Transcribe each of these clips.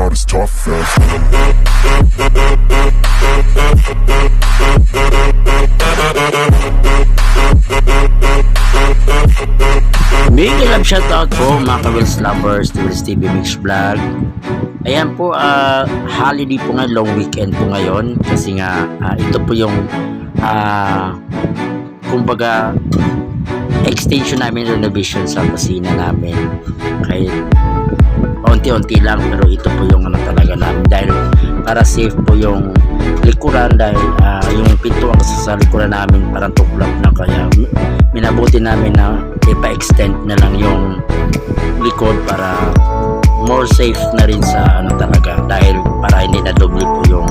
not as tough as Big love shoutout po mga ka-Wheels lovers, the Wheels TV Mix Vlog. Ayan po, holiday po nga, long weekend po ngayon. Kasi nga, ito po yung kumbaga extension namin, renovation sa kusina namin. Kahit unti-unti lang, pero ito po yung ano talaga namin. Dahil para safe po yung likuran, dahil yung pintuan sa likuran namin parang tuklap na, kaya minabuti namin na ipa-extend na lang yung likod para more safe na rin sa ano talaga, dahil para hindi na doble po yung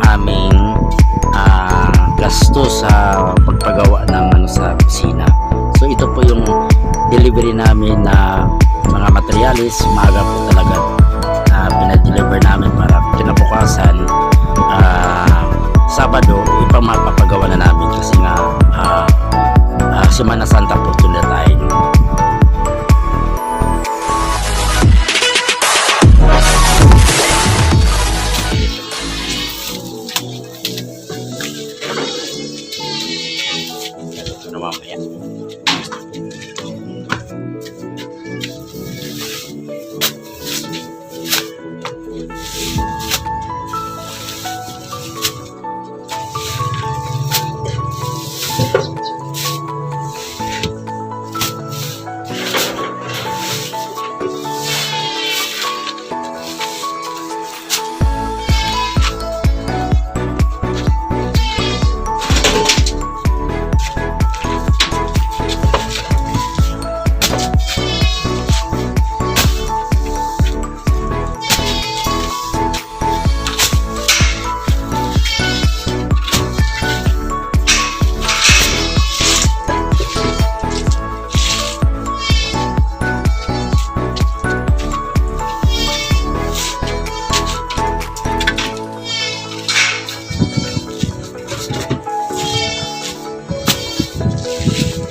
aming gasto sa pagpagawa ng ano sa kusina. So ito po yung delivery namin na mga materialis. Maaga po talaga pinadeliver namin para kinabukasan Sabado ipamapagawa na namin, kasi nga Semana Santa po ito na tayo. Ito na mamaya.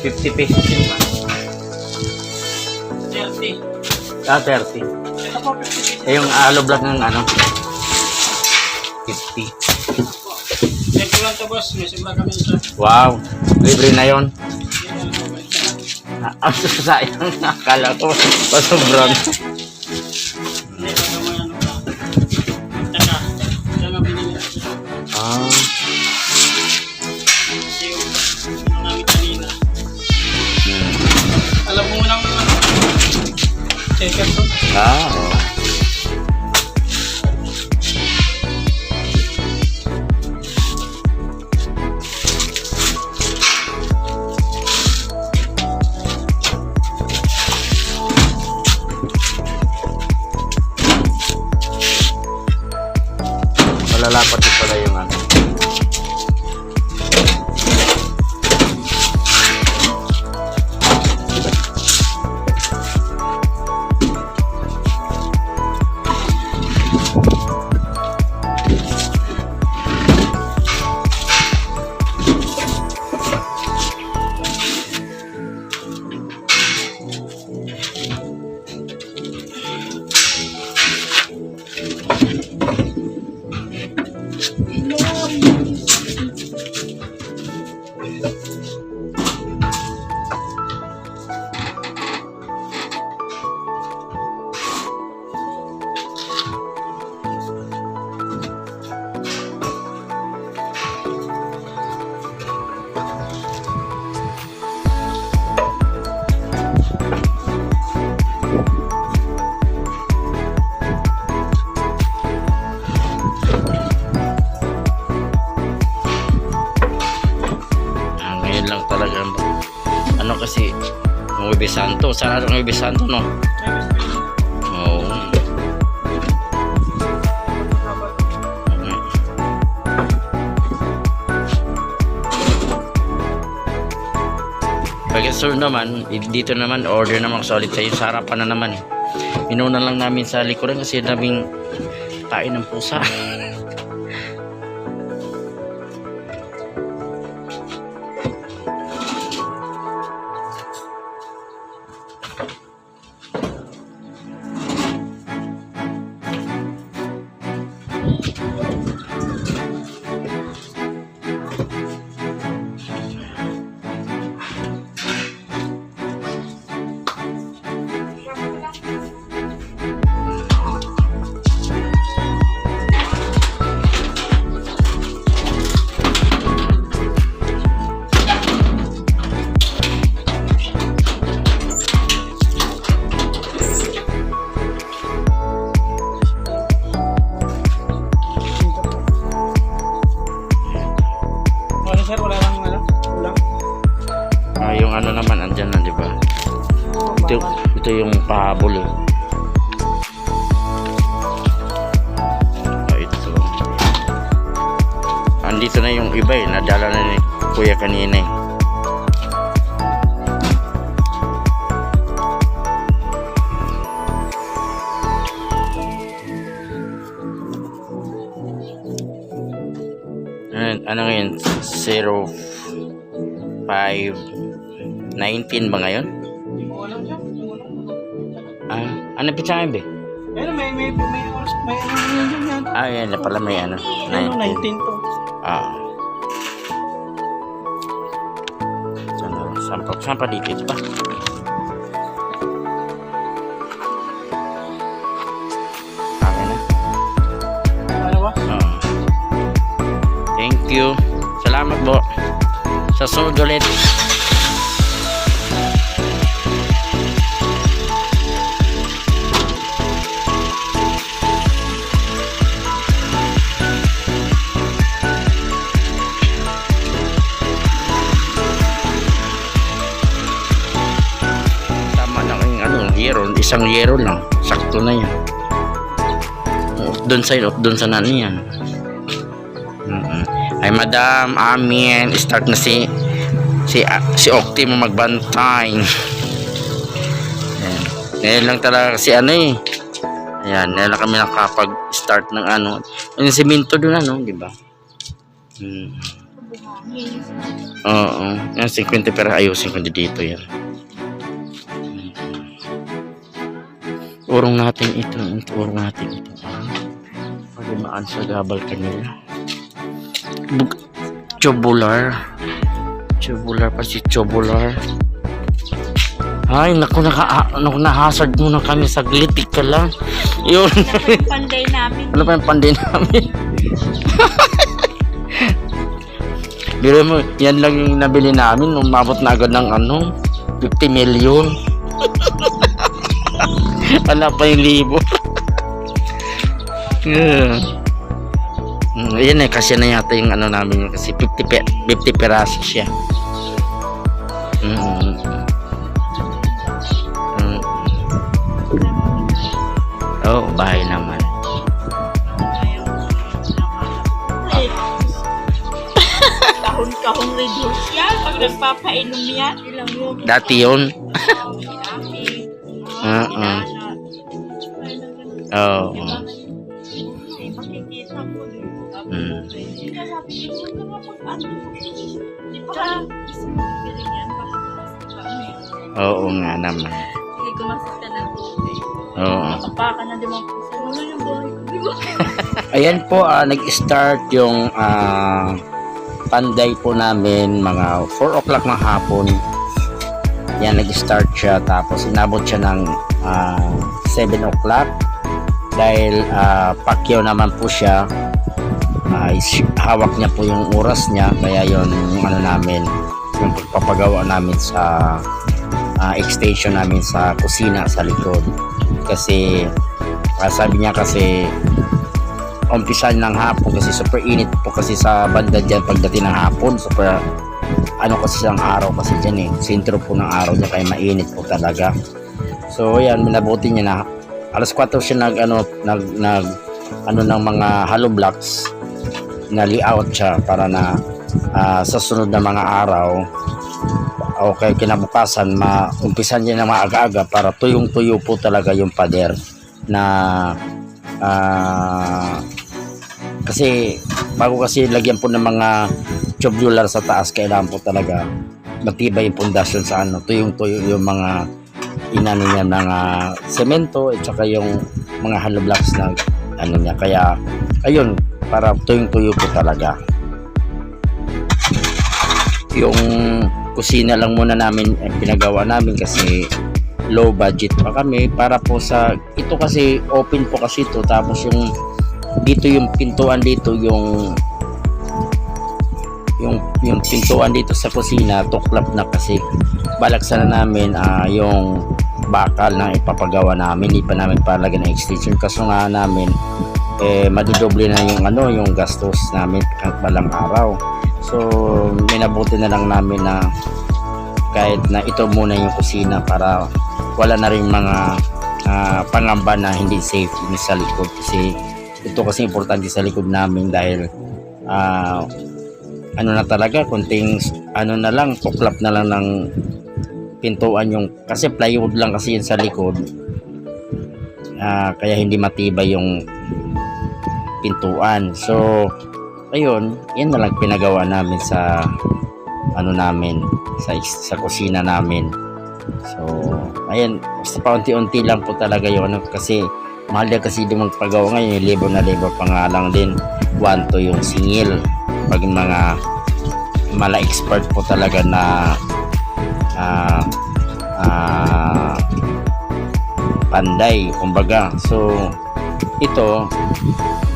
₱50 yun ba? 30. 30. Ito po, 50. Yung hollow block ng ano? 50. Check ko lang ito, boss. May sobra kami isa. Wow, libre na yun. Ang sayang, akala ko pasobran. Hindi, baka may ano ka. Taka, siya nga binili natin. Kasi yung ano namin kanina. Alam mo nang checker ko. Oo. Malalapat din pala yung ano. Ano kasi Nueve Santo, sana Nueve Santo no? Oo. Pag-sir naman, dito naman order naman solid sa iyo, sa harapan na naman eh. Inuna lang namin sa likuran kasi daming kain ng pusa. ano naman, andyan na, di ba? Ito yung pahabol eh. Ito. Andito na yung iba eh. Nadala na ni Kuya kanina eh. Ano ngayon? 05:19 ba ngayon? Hindi ko alam siya. Ano pizza ngayon, be? Pero may oras, may ano yun yan. Yan na pala may ano. 19 to. Saan pa dito? Ito ba? Okay na. Ano ba? Thank you. Salamat po. Sa sunod ulit. Isang yero lang, sakto na yan. Doon sa nani yan. Ay madam, amin. Start na si Octi mo magbantay. Ngayon lang talaga si ano eh. Ayan, ngayon lang kami nakapag-start ng ano. Yung simento doon ano, di ba? Oo. Yan 50 pero ayusin ko dito yan. Urong natin ito. Pagdumaan sa gabal kanila. Tubular pa si tubular. Ay, naku, na-hazard muna kami saglit. Ika lang. Yun. Panday namin. Ano pa yung panday namin? Biro mo, yan lang yung nabili namin. Umabot na agad ng 50 million. Wala pa yung libo. Ayan eh, kasi na yata yung ano namin kasi 50 peraso siya. Oh, bahay naman. Kahon reduce yan. Pag nagpapainom yan. Dati yun. Oo. Makikita mo din. Oo nga naman. Hindi ko masakta ng tubig. Oo. Kapaka na din ang puso. Ano yung buhay ko? Di ba? Ayan po, nag-start yung panday po namin mga 4 o'clock ng hapon. Yan, nag-start siya. Tapos inabot siya ng 7 o'clock. Dahil pakyaw naman po siya, hawak niya po yung oras niya, kaya yon yung ano namin, yung pagpapagawa namin sa extension namin sa kusina sa likod. Kasi sabi niya kasi umpisan ng hapon kasi super init po kasi sa banda dyan pagdating ng hapon, super ano kasi ang araw kasi dyan sentro po ng araw niya, kaya mainit po talaga. So yan, minabuti niya na alas 4 siya ng mga hollow blocks na layout siya para na sa sunod na mga araw o kaya kinabukasan maumpisan niya na maaga-aga para tuyong-tuyo po talaga yung pader na kasi bago kasi lagyan po ng mga tubular sa taas, kailangan po talaga matibay yung pundasyon sa tuyong-tuyo yung mga inano niya mga semento at saka yung mga hollow blocks na ano niya, kaya ayun, para tuyong-tuyo po talaga. Yung kusina lang muna namin pinagawa namin kasi low budget pa kami para po sa ito kasi open po kasi ito, tapos yung dito yung pintuan dito yung pintuan dito sa kusina tuklap na kasi balak sana namin yung bakal na ipapagawa namin, ipa namin palagyan ng extension kaso nga namin madudoble na yung gastos namin kahit balang araw. So minabuti na lang namin na kahit na ito muna yung kusina para wala na rin mga pangamba na hindi safe yung sa likod, kasi ito kasi importante sa likod namin dahil ano na talaga, kunting ano na lang, tuklap na lang ng pintuan yung, kasi plywood lang kasi yun sa likod, kaya hindi matibay yung pintuan. So ayun, yan na lang pinagawa namin sa ano namin, sa kusina namin. So ayan, basta paunti-unti lang po talaga yung ano, kasi mahal din kasi din magpagawa ngayon, yung libo na libo pa nga lang din. 1 to yung singil pag mga mala expert po talaga na panday kumbaga. So ito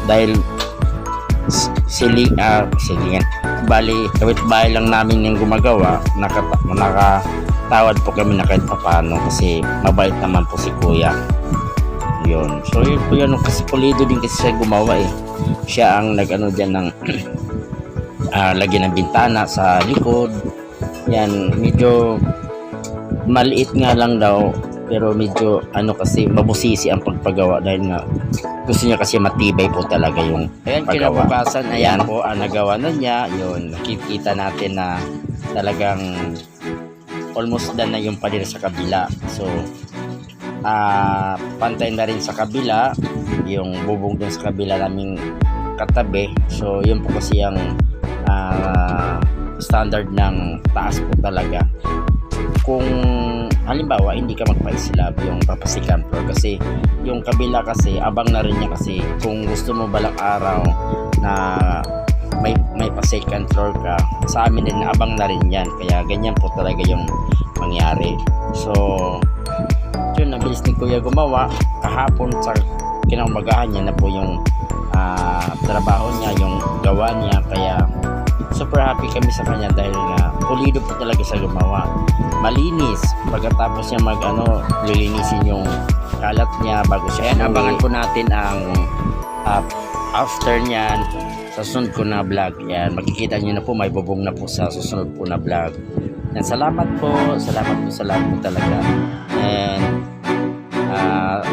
dahil bali kawit bahay lang namin yung gumagawa, nakatawad po kami na kahit papaano kasi mabait naman po si kuya. Yun, so yun po yan, kasi pulido din kasi siya gumawa eh. Siya ang nag-ano dyan ng lagyan ng bintana sa likod. Yan, medyo maliit nga lang daw, pero medyo ano kasi mabusisi ang pagpagawa dahil nga gusto niya kasi matibay po talaga yung paggawa. Kinabukasan, ayan po ang nagawa na niya. Yun, nakikita natin na talagang almost done na yung pader sa kabila. So pantay na rin sa kabila yung bubong dun sa kabila naming katabi. So yun po kasi ang standard ng taas po talaga. Kung halimbawa hindi ka magpa-slab yung papasikan floor, kasi yung kabila kasi abang na rin niya, kasi kung gusto mo balang araw na may pa-second floor ka, sa amin din abang na rin yan, kaya ganyan po talaga yung mangyari. So yun, nabilis ni kuya gumawa kahapon, sa kinaumagahan niya na po yung trabaho niya, yung gawa niya, kaya super happy kami sa kanya dahil nga pulido po talaga sa gumawa, malinis. Pagkatapos niya lilinisin yung kalat niya bago siya. Ayan, abangan po natin ang after niyan sa susunod ko na vlog. Yan, makikita niyo na po, may bubong na po sa susunod po na vlog. Yan, salamat po sa lahat po talaga. And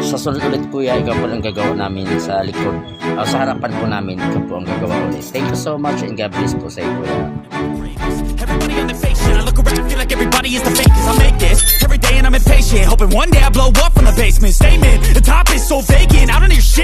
sa sunod ulit kuya, ikaw po ang gagawa namin sa likod, sa harapan po namin, ikaw po ang gagawa ulit. Thank you so much and God bless po sa iyo kuya. Everybody on the fake shit. I look around, feel like everybody is the fakest. I make this every day and I'm impatient, hoping one day I blow up from the basement. Statement, the top is so vacant, I don't hear shit.